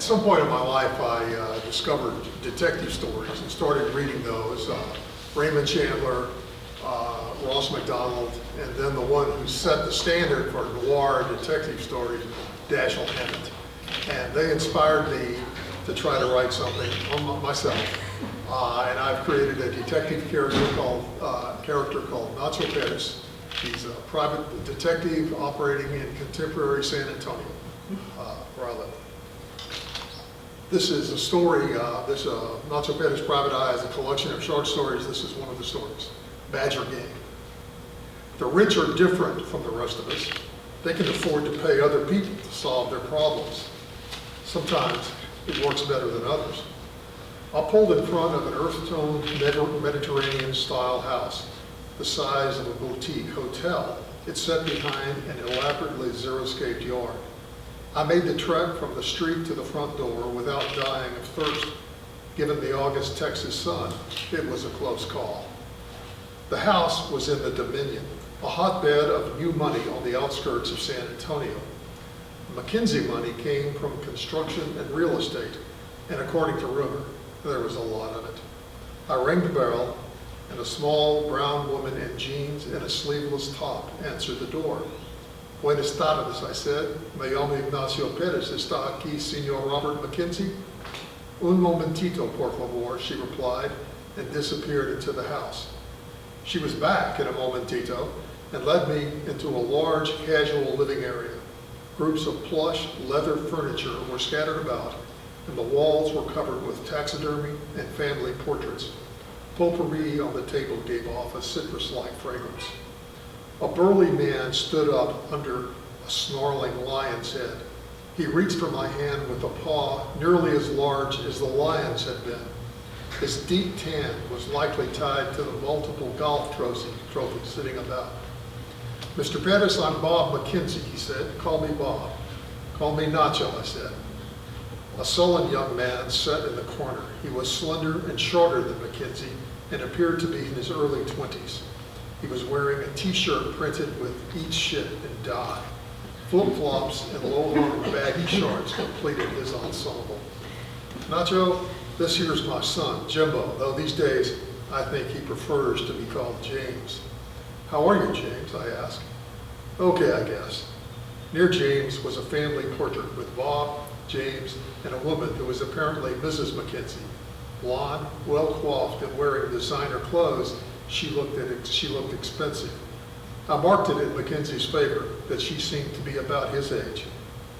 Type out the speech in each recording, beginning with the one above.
some point in my life, I discovered detective stories and started reading those. Raymond Chandler, Ross MacDonald, and then the one who set the standard for noir detective stories, Dashiell Hammett. And they inspired me to try to write something on myself. And I've created a detective character called Nacho Perez. He's a private detective operating in contemporary San Antonio, where I live. This is a story, Nacho Perez Private Eye is a collection of short stories. This is one of the stories, Badger Gang. The rich are different from the rest of us. They can afford to pay other people to solve their problems. Sometimes it works better than others. I pulled in front of an earth-toned Mediterranean-style house, the size of a boutique hotel. It's set behind an elaborately xeriscaped yard. I made the trek from the street to the front door without dying of thirst. Given the August Texas sun, it was a close call. The house was in the Dominion, a hotbed of new money on the outskirts of San Antonio. McKinsey money came from construction and real estate, and according to rumor, there was a lot of it. I rang the bell, and a small brown woman in jeans and a sleeveless top answered the door. Buenas tardes, I said. Me llamo Ignacio Perez. ¿Está aquí, Señor Robert McKenzie? Un momentito, por favor, she replied, and disappeared into the house. She was back in a momentito and led me into a large casual living area. Groups of plush leather furniture were scattered about, and the walls were covered with taxidermy and family portraits. Potpourri on the table gave off a citrus-like fragrance. A burly man stood up under a snarling lion's head. He reached for my hand with a paw nearly as large as the lion's had been. His deep tan was likely tied to the multiple golf trophies sitting about. Mr. Perez, I'm Bob McKenzie, he said. Call me Bob. Call me Nacho, I said. A sullen young man sat in the corner. He was slender and shorter than McKenzie and appeared to be in his early 20s. He was wearing a t-shirt printed with "Eat Shit" in dye. Flip-flops and low-hung baggy shorts completed his ensemble. Nacho, this here's my son, Jimbo, though these days I think he prefers to be called James. How are you, James? I asked. Okay, I guess. Near James was a family portrait with Bob, James, and a woman who was apparently Mrs. McKenzie. Blonde, well-coiffed, and wearing designer clothes, she looked expensive. I marked it in McKenzie's favor that she seemed to be about his age,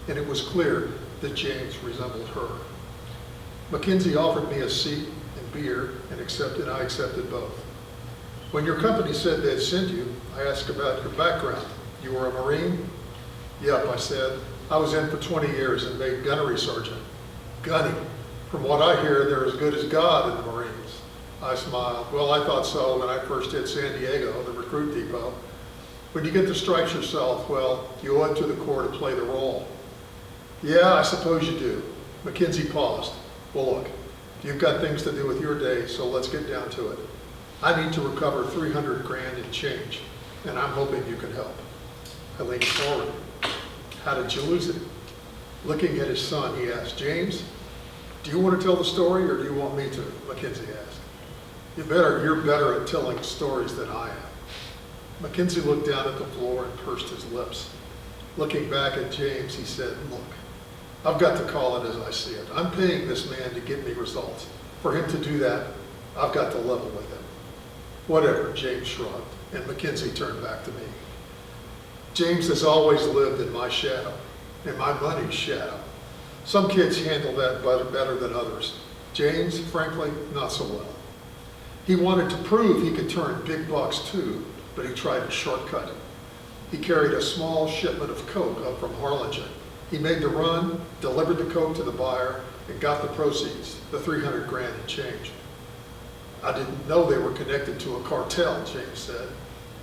and it was clear that James resembled her. McKenzie offered me a seat and beer, and I accepted both. When your company said they'd send you, I asked about your background. You were a Marine? Yep, I said. I was in for 20 years and made gunnery sergeant. Gunny. From what I hear, they're as good as God in the Marines. I smiled. Well, I thought so when I first hit San Diego, the recruit depot. When you get the stripes yourself, well, you owe it to the Corps to play the role. Yeah, I suppose you do. McKenzie paused. Well, look, you've got things to do with your day, so let's get down to it. I need to recover 300 grand in change, and I'm hoping you can help. I leaned forward. How did you lose it? Looking at his son, he asked, James, do you want to tell the story or do you want me to? McKenzie asked. You're better at telling stories than I am. McKenzie looked down at the floor and pursed his lips. Looking back at James, he said, look, I've got to call it as I see it. I'm paying this man to get me results. For him to do that, I've got to level with him. Whatever, James shrugged, and McKenzie turned back to me. James has always lived in my shadow, in my money's shadow. Some kids handle that better than others. James, frankly, not so well. He wanted to prove he could turn big bucks too, but he tried a shortcut. He carried a small shipment of coke up from Harlingen. He made the run, delivered the coke to the buyer, and got the proceeds, the 300 grand in change. I didn't know they were connected to a cartel, James said.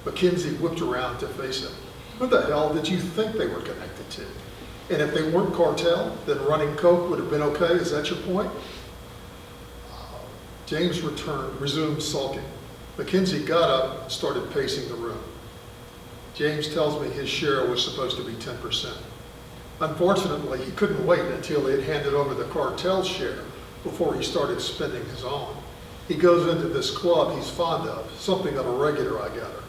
McKenzie whipped around to face him. Who the hell did you think they were connected to? And if they weren't cartel, then running coke would have been okay, is that your point? James resumed sulking. McKenzie got up and started pacing the room. James tells me his share was supposed to be 10%. Unfortunately, he couldn't wait until he had handed over the cartel's share before he started spending his own. He goes into this club he's fond of, something of a regular, I gather.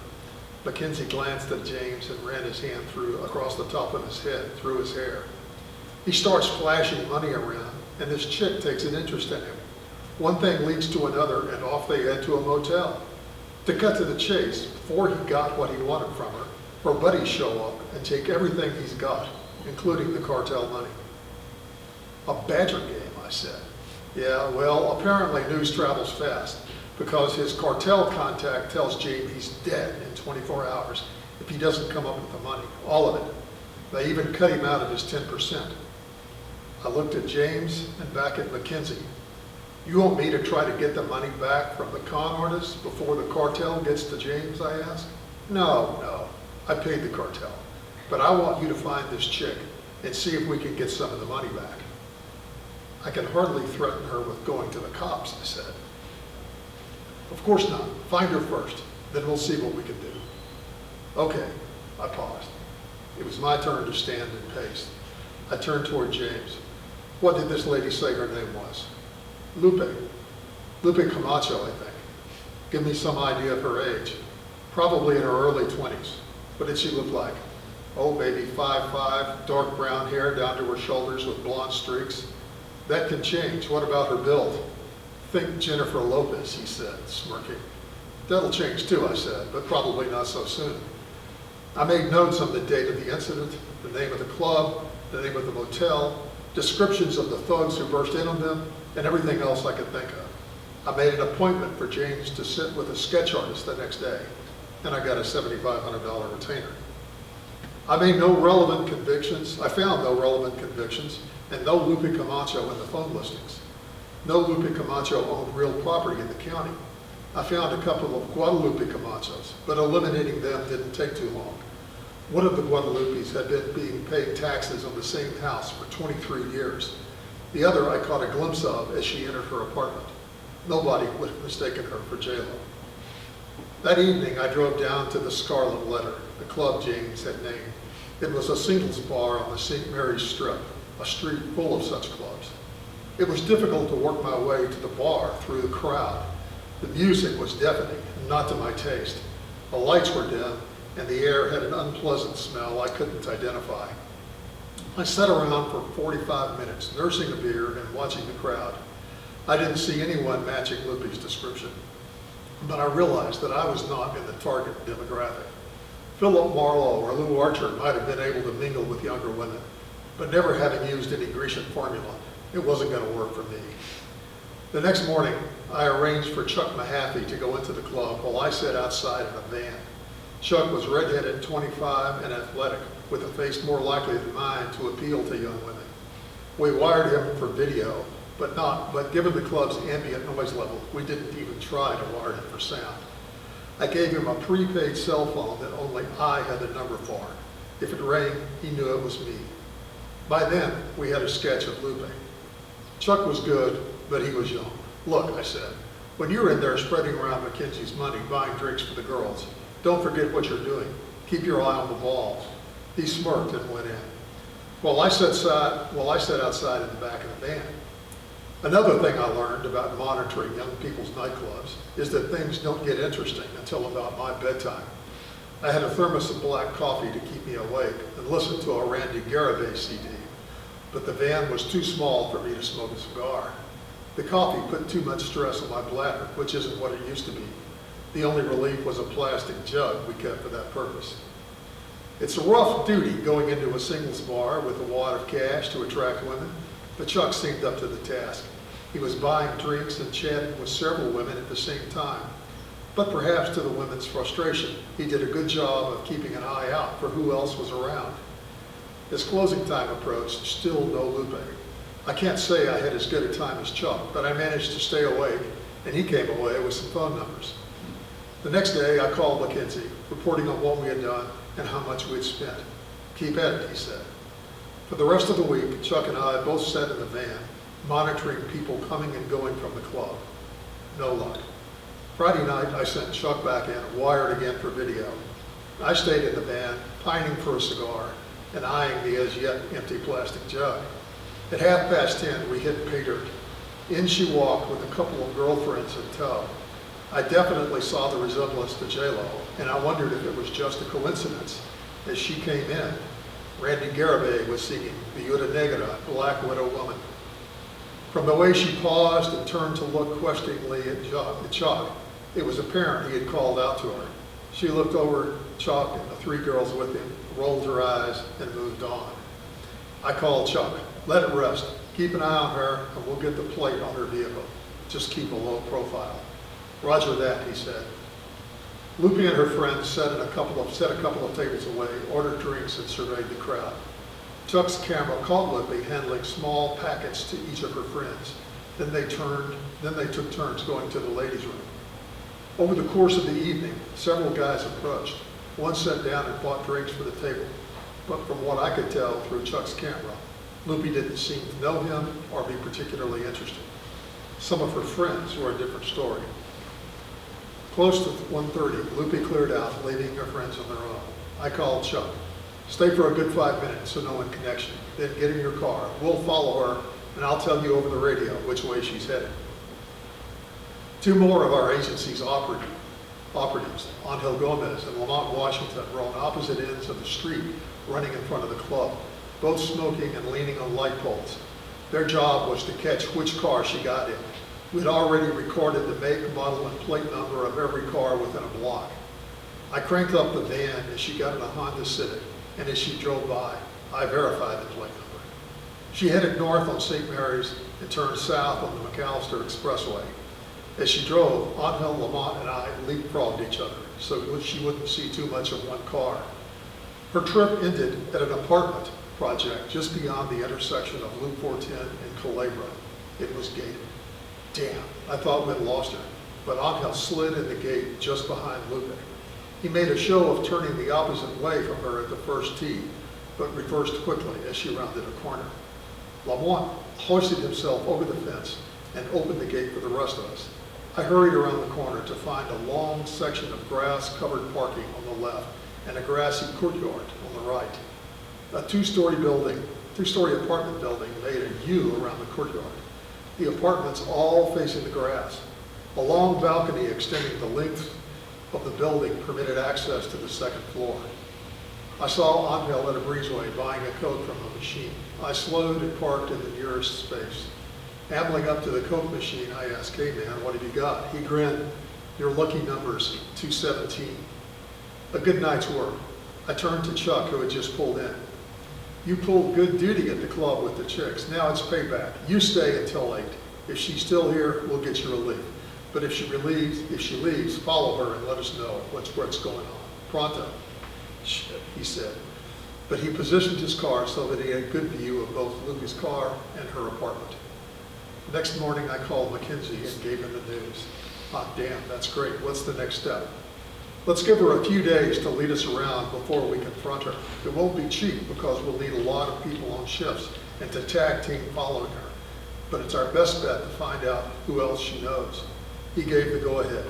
Mackenzie glanced at James and ran his hand across the top of his head, through his hair. He starts flashing money around, and this chick takes an interest in him. One thing leads to another, and off they head to a motel. To cut to the chase, before he got what he wanted from her buddies show up and take everything he's got, including the cartel money. A badger game, I said. Yeah, well, apparently news travels fast, because his cartel contact tells James he's dead in 24 hours if he doesn't come up with the money, all of it. They even cut him out of his 10%. I looked at James and back at Mackenzie. You want me to try to get the money back from the con artists before the cartel gets to James, I asked. No, I paid the cartel, but I want you to find this chick and see if we can get some of the money back. I can hardly threaten her with going to the cops, I said. Of course not. Find her first, then we'll see what we can do. Okay, I paused. It was my turn to stand and pace. I turned toward James. What did this lady say her name was? Lupe Camacho, I think. Give me some idea of her age. Probably in her early 20s. What did she look like? Oh, maybe 5'5", dark brown hair down to her shoulders with blonde streaks. That can change. What about her build? Think Jennifer Lopez, he said, smirking. That'll change too, I said, but probably not so soon. I made notes on the date of the incident, the name of the club, the name of the motel, descriptions of the thugs who burst in on them, and everything else I could think of. I made an appointment for James to sit with a sketch artist the next day, and I got a $7,500 retainer. I found no relevant convictions, and no Lupe Camacho in the phone listings. No Lupe Camacho owned real property in the county. I found a couple of Guadalupe Camachos, but eliminating them didn't take too long. One of the Guadalupes had been being paid taxes on the same house for 23 years. The other I caught a glimpse of as she entered her apartment. Nobody would have mistaken her for J-Lo. That evening, I drove down to the Scarlet Letter, the club James had named. It was a singles bar on the St. Mary's Strip, a street full of such clubs. It was difficult to work my way to the bar through the crowd. The music was deafening, not to my taste. The lights were dim, and the air had an unpleasant smell I couldn't identify. I sat around for 45 minutes, nursing a beer and watching the crowd. I didn't see anyone matching Lupe's description, but I realized that I was not in the target demographic. Philip Marlowe or Lou Archer might have been able to mingle with younger women, but never having used any Grecian formula, it wasn't going to work for me. The next morning, I arranged for Chuck Mahaffey to go into the club while I sat outside in a van. Chuck was redheaded, 25, and athletic, with a face more likely than mine to appeal to young women. We wired him for video, but given the club's ambient noise level, we didn't even try to wire him for sound. I gave him a prepaid cell phone that only I had the number for. If it rang, he knew it was me. By then, we had a sketch of Lupe. Chuck was good, but he was young. Look, I said, when you're in there spreading around Mackenzie's money, buying drinks for the girls, don't forget what you're doing. Keep your eye on the ball. He smirked and went in. While I sat outside in the back of the van. Another thing I learned about monitoring young people's nightclubs is that things don't get interesting until about my bedtime. I had a thermos of black coffee to keep me awake and listened to a Randy Garibay CD, but the van was too small for me to smoke a cigar. The coffee put too much stress on my bladder, which isn't what it used to be. The only relief was a plastic jug we kept for that purpose. It's a rough duty going into a singles bar with a wad of cash to attract women, but Chuck seemed up to the task. He was buying drinks and chatting with several women at the same time. But perhaps to the women's frustration, he did a good job of keeping an eye out for who else was around. As closing time approached, still no Lupe. I can't say I had as good a time as Chuck, but I managed to stay awake, and he came away with some phone numbers. The next day, I called Mackenzie, reporting on what we had done and how much we'd spent. Keep at it, he said. For the rest of the week, Chuck and I both sat in the van, monitoring people coming and going from the club. No luck. Friday night, I sent Chuck back in, wired again for video. I stayed in the van, pining for a cigar, and eyeing the as yet empty plastic jug. At 10:30, we hit pay dirt. In she walked with a couple of girlfriends in tow. I definitely saw the resemblance to J-Lo, and I wondered if it was just a coincidence. As she came in, Randy Garibay was singing Viuda Negra, Black Widow Woman. From the way she paused and turned to look questioningly at Chuck, it was apparent he had called out to her. She looked over at Chuck and the three girls with him, rolled her eyes, and moved on. I called Chuck. Let it rest. Keep an eye on her, and we'll get the plate on her vehicle. Just keep a low profile. Roger that, he said. Lupe and her friends sat a couple of tables away, ordered drinks, and surveyed the crowd. Chuck's camera caught Lupe handling small packets to each of her friends. Then they took turns going to the ladies' room. Over the course of the evening, several guys approached. One sat down and bought drinks for the table. But from what I could tell through Chuck's camera, Lupe didn't seem to know him or be particularly interested. Some of her friends were a different story. Close to 1:30, Lupe cleared out, leaving her friends on their own. I called Chuck. Stay for a good 5 minutes so no one connects you. Then get in your car. We'll follow her, and I'll tell you over the radio which way she's headed. Two more of our agency's operatives, Angel Gomez and Lamont Washington, were on opposite ends of the street running in front of the club, both smoking and leaning on light poles. Their job was to catch which car she got in. We'd already recorded the make, model, and plate number of every car within a block. I cranked up the van as she got in a Honda Civic, and as she drove by, I verified the plate number. She headed north on St. Mary's and turned south on the McAllister Expressway. As she drove, Angel, Lamont, and I leapfrogged each other so she wouldn't see too much of one car. Her trip ended at an apartment project just beyond the intersection of Loop 410 and Culebra. It was gated. Damn, I thought we'd lost her, but Angel slid in the gate just behind Lupe. He made a show of turning the opposite way from her at the first tee, but reversed quickly as she rounded a corner. Lamont hoisted himself over the fence and opened the gate for the rest of us. I hurried around the corner to find a long section of grass-covered parking on the left and a grassy courtyard on the right. A two-story apartment building made a U around the courtyard. The apartments all facing the grass. A long balcony extending the length of the building permitted access to the second floor. I saw Angel at a breezeway buying a Coke from a machine. I slowed and parked in the nearest space. Ambling up to the Coke machine, I asked, "Hey man, what have you got?" He grinned. "Your lucky number's 217. A good night's work." I turned to Chuck, who had just pulled in. "You pulled good duty at the club with the chicks. Now it's payback. You stay until 8. If she's still here, we'll get you relief. But if she leaves, follow her and let us know what's going on. Pronto." "Shit," he said. But he positioned his car so that he had a good view of both Lupe's car and her apartment. Next morning, I called Mackenzie and gave him the news. "Ah, damn, that's great. What's the next step?" "Let's give her a few days to lead us around before we confront her. It won't be cheap because we'll need a lot of people on shifts and to tag team following her. But it's our best bet to find out who else she knows." He gave the go-ahead.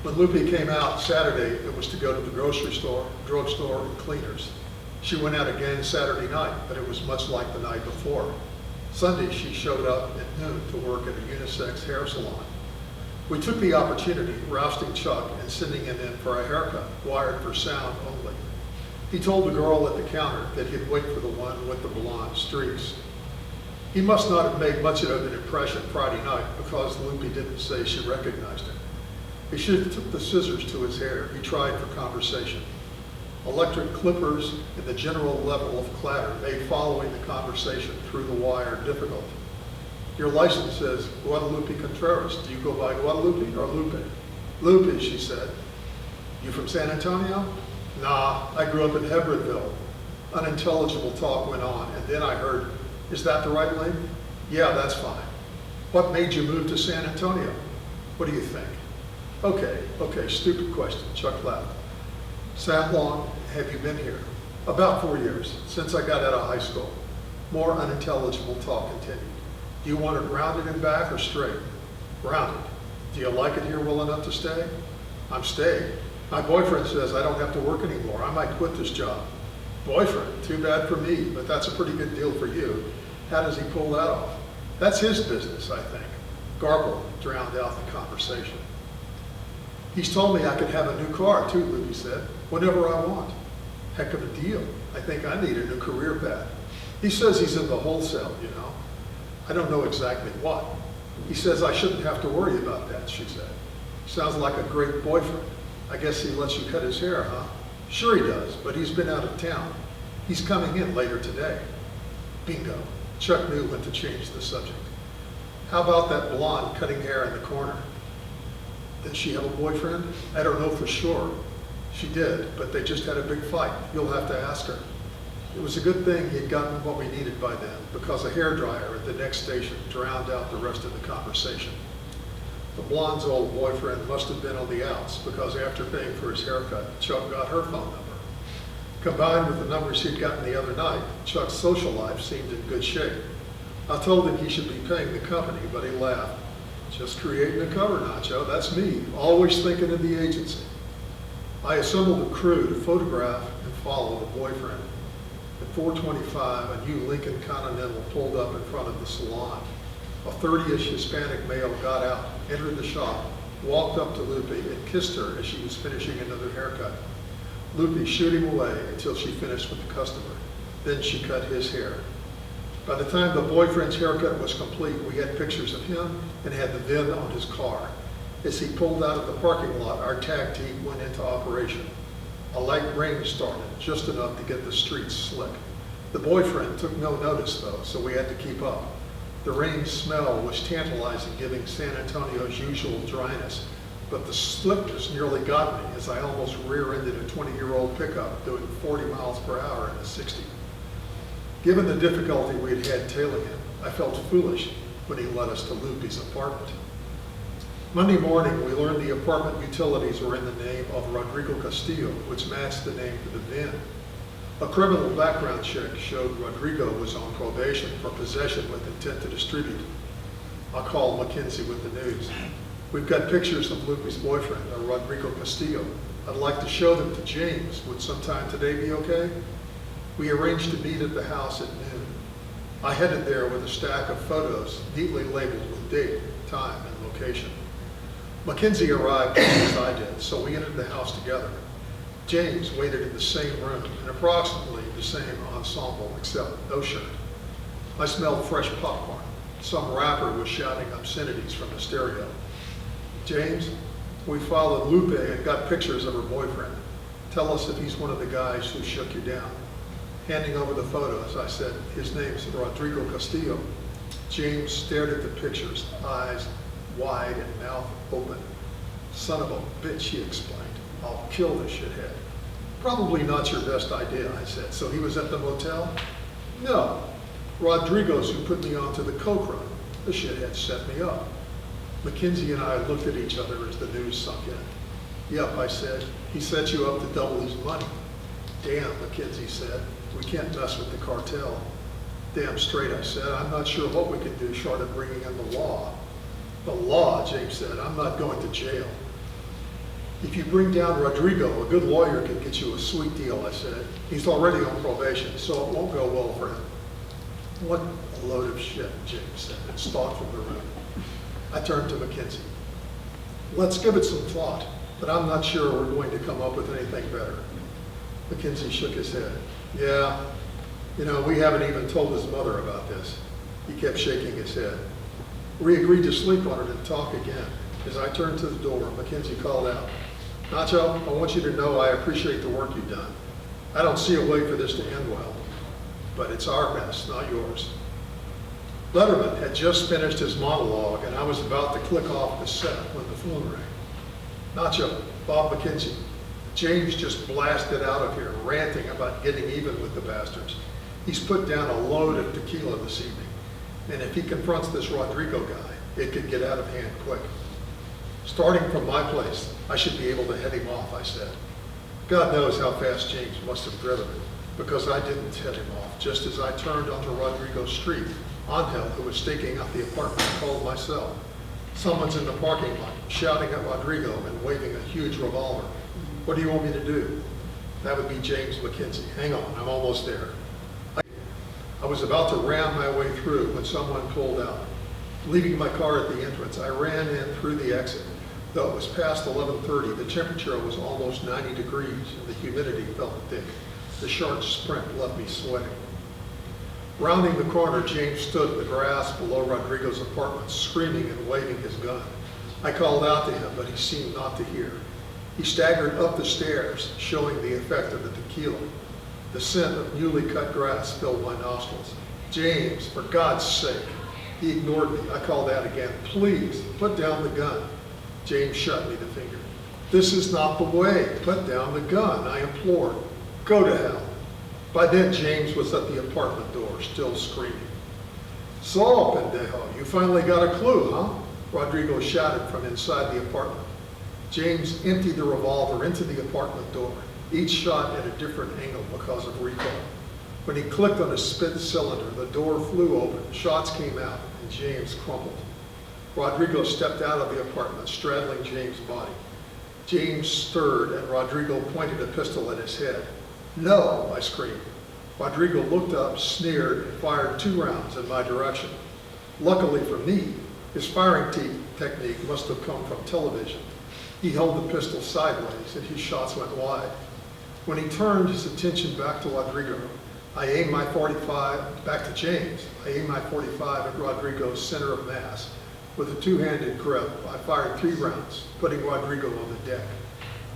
When Lupe came out Saturday, it was to go to the grocery store, drugstore, and cleaners. She went out again Saturday night, but it was much like the night before. Sunday, she showed up at noon to work at a unisex hair salon. We took the opportunity, rousting Chuck and sending him in for a haircut, wired for sound only. He told the girl at the counter that he'd wait for the one with the blonde streaks. He must not have made much of an impression Friday night because Lupe didn't say she recognized him. He should have took the scissors to his hair. He tried for conversation. Electric clippers and the general level of clatter made following the conversation through the wire difficult. "Your license says Guadalupe Contreras. Do you go by Guadalupe or Lupe?" "Lupe," she said. "You from San Antonio?" "Nah, I grew up in Hebbronville." Unintelligible talk went on, and then I heard, "Is that the right name?" "Yeah, that's fine." "What made you move to San Antonio?" "What do you think?" Okay, stupid question," Chuck laughed. "So how long have you been here?" "About 4 years, since I got out of high school." More unintelligible talk continued. "Do you want it rounded and back or straight?" "Rounded." "Do you like it here well enough to stay?" "I'm staying. My boyfriend says I don't have to work anymore. I might quit this job." Boyfriend, too bad for me, but that's a pretty good deal for you. How does he pull that off? That's his business, I think. Garble drowned out the conversation. He's told me I could have a new car too, Luby said, whenever I want. Heck of a deal. I think I need a new career path. He says he's in the wholesale, you know. I don't know exactly what. He says I shouldn't have to worry about that, she said. Sounds like a great boyfriend. I guess he lets you cut his hair, huh? Sure he does, but he's been out of town. He's coming in later today. Bingo. Chuck knew when to change the subject. How about that blonde cutting hair in the corner? Did she have a boyfriend? I don't know for sure. She did, but they just had a big fight. You'll have to ask her. It was a good thing he had gotten what we needed by then, because a hairdryer at the next station drowned out the rest of the conversation. The blonde's old boyfriend must have been on the outs, because after paying for his haircut, Chuck got her phone number. Combined with the numbers he'd gotten the other night, Chuck's social life seemed in good shape. I told him he should be paying the company, but he laughed. Just creating a cover, Nacho, that's me, always thinking of the agency. I assembled a crew to photograph and follow the boyfriend. At 4:25, a new Lincoln Continental pulled up in front of the salon. A 30-ish Hispanic male got out, entered the shop, walked up to Lupe and kissed her as she was finishing another haircut. Lupe shooed him away until she finished with the customer. Then she cut his hair. By the time the boyfriend's haircut was complete, we had pictures of him and had the VIN on his car. As he pulled out of the parking lot, our tag team went into operation. A light rain started, just enough to get the streets slick. The boyfriend took no notice though, so we had to keep up. The rain smell was tantalizing, giving San Antonio's usual dryness, but the slickness nearly got me as I almost rear-ended a 20-year-old pickup doing 40 miles per hour in a 60. Given the difficulty we had had tailing him, I felt foolish when he led us to Lupe's apartment. Monday morning, we learned the apartment utilities were in the name of Rodrigo Castillo, which matched the name for the VIN. A criminal background check showed Rodrigo was on probation for possession with intent to distribute. I called Mackenzie with the news. We've got pictures of Lupe's boyfriend, Rodrigo Castillo. I'd like to show them to James. Would sometime today be okay? We arranged to meet at the house at noon. I headed there with a stack of photos, neatly labeled with date, time, and location. Mackenzie arrived just as I did, so we entered the house together. James waited in the same room, in approximately the same ensemble, except no shirt. I smelled fresh popcorn. Some rapper was shouting obscenities from the stereo. James, we followed Lupe and got pictures of her boyfriend. Tell us if he's one of the guys who shook you down. Handing over the photos, I said, his name's Rodrigo Castillo. James stared at the pictures, eyes wide and mouth open. Son of a bitch, he explained. I'll kill this shithead. Probably not your best idea, I said. So he was at the motel? No. Rodrigo's who put me onto the coke run. The shithead set me up. Mackenzie and I looked at each other as the news sunk in. Yep, I said. He set you up to double his money. Damn, Mackenzie said. We can't mess with the cartel. Damn straight, I said. I'm not sure what we can do short of bringing in the law. The law, James said. I'm not going to jail. If you bring down Rodrigo, a good lawyer can get you a sweet deal, I said. He's already on probation, so it won't go well for him. What a load of shit, James said, and stalked from the room. I turned to Mackenzie. Let's give it some thought, but I'm not sure we're going to come up with anything better. Mackenzie shook his head. Yeah, you know, we haven't even told his mother about this. He kept shaking his head. We agreed to sleep on it and talk again. As I turned to the door, Mackenzie called out, Nacho, I want you to know I appreciate the work you've done. I don't see a way for this to end well, but it's our mess, not yours. Letterman had just finished his monologue, and I was about to click off the set when the phone rang. Nacho, Bob Mackenzie. James just blasted out of here, ranting about getting even with the bastards. He's put down a load of tequila this evening, and if he confronts this Rodrigo guy, it could get out of hand quick. Starting from my place, I should be able to head him off, I said. God knows how fast James must have driven it, because I didn't head him off. Just as I turned onto Rodrigo Street, Angel, who was staking out the apartment, called my cell. Someone's in the parking lot, shouting at Rodrigo and waving a huge revolver. What do you want me to do? That would be James McKenzie. Hang on, I'm almost there. I was about to ram my way through when someone pulled out. Leaving my car at the entrance, I ran in through the exit. Though it was past 11:30, the temperature was almost 90 degrees and the humidity felt thick. The short sprint left me sweating. Rounding the corner, James stood in the grass below Rodrigo's apartment, screaming and waving his gun. I called out to him, but he seemed not to hear. He staggered up the stairs, showing the effect of the tequila. The scent of newly cut grass filled my nostrils. James, for God's sake. He ignored me. I called out again, please, put down the gun. James shot me the finger. This is not the way. Put down the gun, I implored. Go to hell. By then, James was at the apartment door, still screaming. So, pendejo, you finally got a clue, huh? Rodrigo shouted from inside the apartment. James emptied the revolver into the apartment door, each shot at a different angle because of recoil. When he clicked on his spin cylinder, the door flew open, shots came out, and James crumpled. Rodrigo stepped out of the apartment, straddling James' body. James stirred, and Rodrigo pointed a pistol at his head. No, I screamed. Rodrigo looked up, sneered, and fired 2 rounds in my direction. Luckily for me, his firing technique must have come from television. He held the pistol sideways, and his shots went wide. When he turned his attention back to Rodrigo, I aimed my .45 back to James. I aimed my .45 at Rodrigo's center of mass. With a 2-handed grip, I fired 3 rounds, putting Rodrigo on the deck.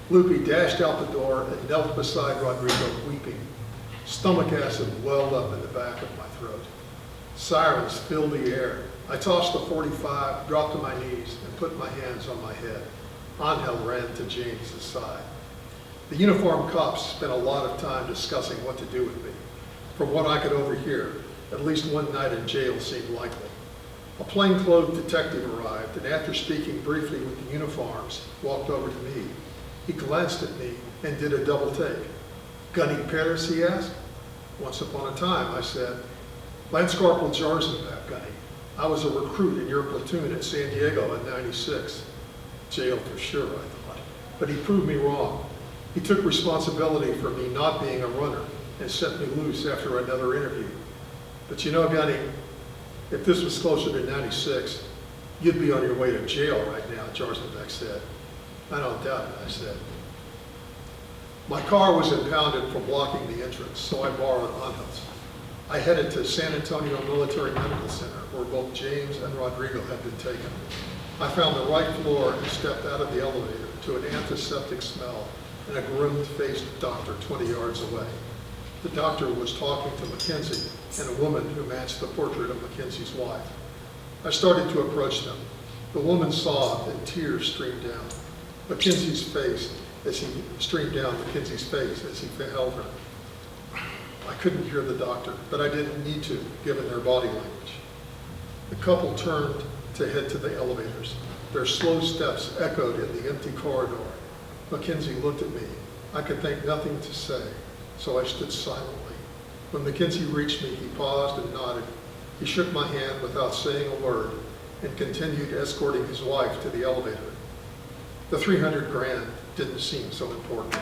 Lupe dashed out the door and knelt beside Rodrigo, weeping. Stomach acid welled up in the back of my throat. Sirens filled the air. I tossed the .45, dropped to my knees, and put my hands on my head. Angel ran to James's side. The uniformed cops spent a lot of time discussing what to do with me. From what I could overhear, at least one night in jail seemed likely. A plainclothes detective arrived, and after speaking briefly with the uniforms, walked over to me. He glanced at me and did a double take. Gunning Paris, he asked. Once upon a time, I said. Lance Corporal Jarzenbach, Gunny. I was a recruit in your platoon at San Diego in '96. Jail for sure, I thought. But he proved me wrong. He took responsibility for me not being a runner and set me loose after another interview. But you know, Gunny, if this was closer to '96, you'd be on your way to jail right now, Jarzenbach said. I don't doubt it, I said. My car was impounded for blocking the entrance, so I borrowed Angel's. I headed to San Antonio Military Medical Center, where both James and Rodrigo had been taken. I found the right floor and stepped out of the elevator to an antiseptic smell and a grim-faced doctor 20 yards away. The doctor was talking to Mackenzie and a woman who matched the portrait of Mackenzie's wife. I started to approach them. The woman sobbed and tears streamed down. Mackenzie's face as he held her. I couldn't hear the doctor, but I didn't need to, given their body language. The couple turned to head to the elevators. Their slow steps echoed in the empty corridor. Mackenzie looked at me. I could think nothing to say, so I stood silently. When Mackenzie reached me, he paused and nodded. He shook my hand without saying a word and continued escorting his wife to the elevator. The 300 grand didn't seem so important.